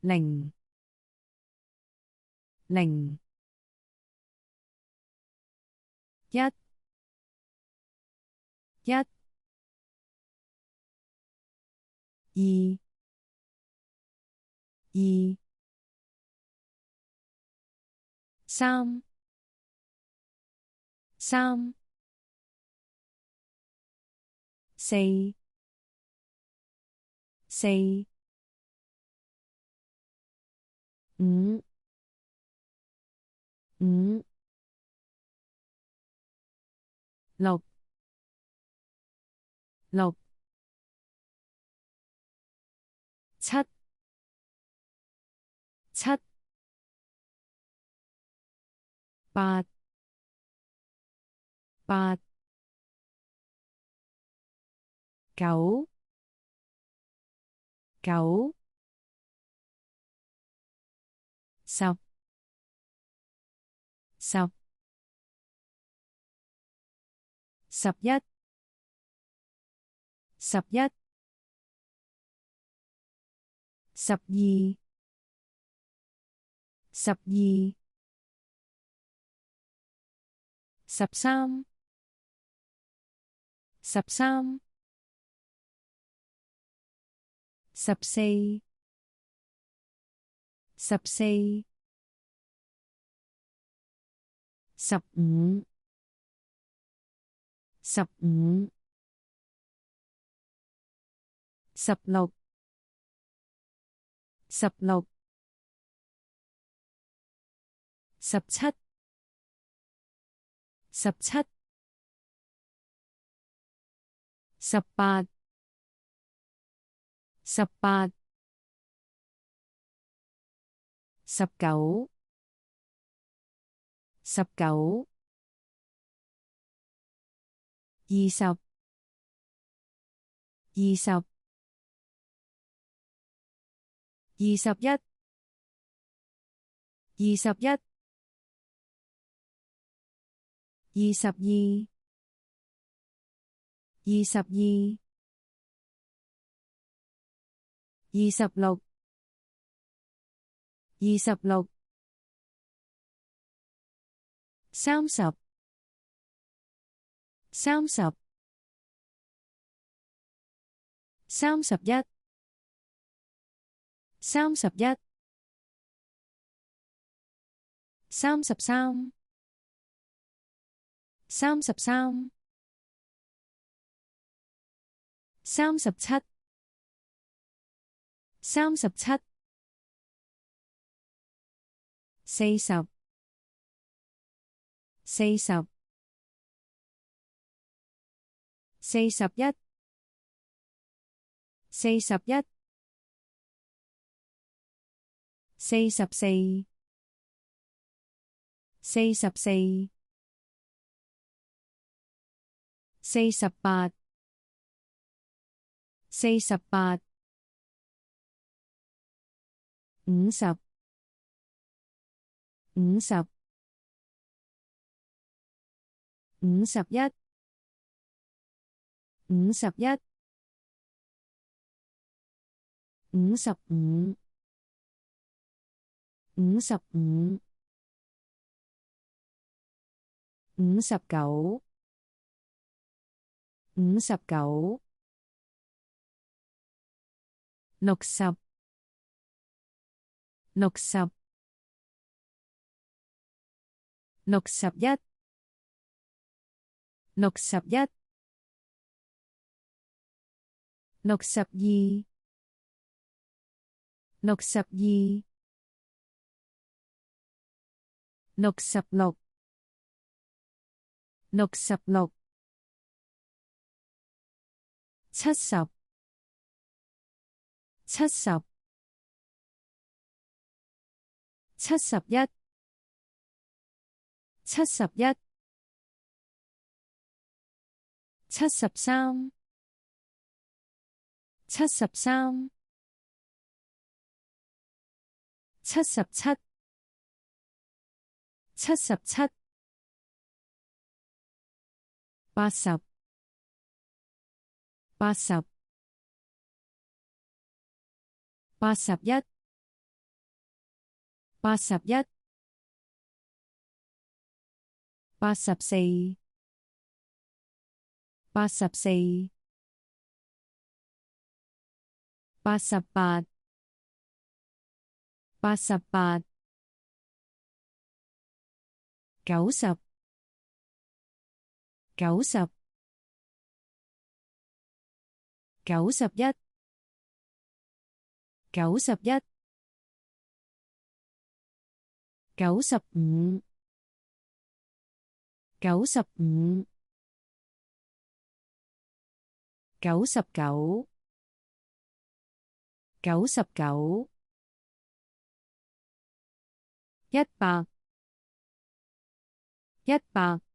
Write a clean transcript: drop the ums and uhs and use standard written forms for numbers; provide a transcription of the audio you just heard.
零零一一二二三三四四五五六六七七八八九九十十十一十一十二十二十三十三十四十四十五十五十六十六十七十七十八十八十九十九二十二十二十一二十一二十二二十二二十六二十六三十三十三十一三十一三十三三十三三十七三十七四十四十四十一四十一四十四四十四四十八四十八五十五十五十一五十一五十五五十五五十九五十九六十六十六十一六十一六十二六十二六十六六十六七十七十七十一七十一七十三七十三七十七七十七八十八十八十一 81、84、84、88、88、90、90、91、91、95、95、99、99、100、100、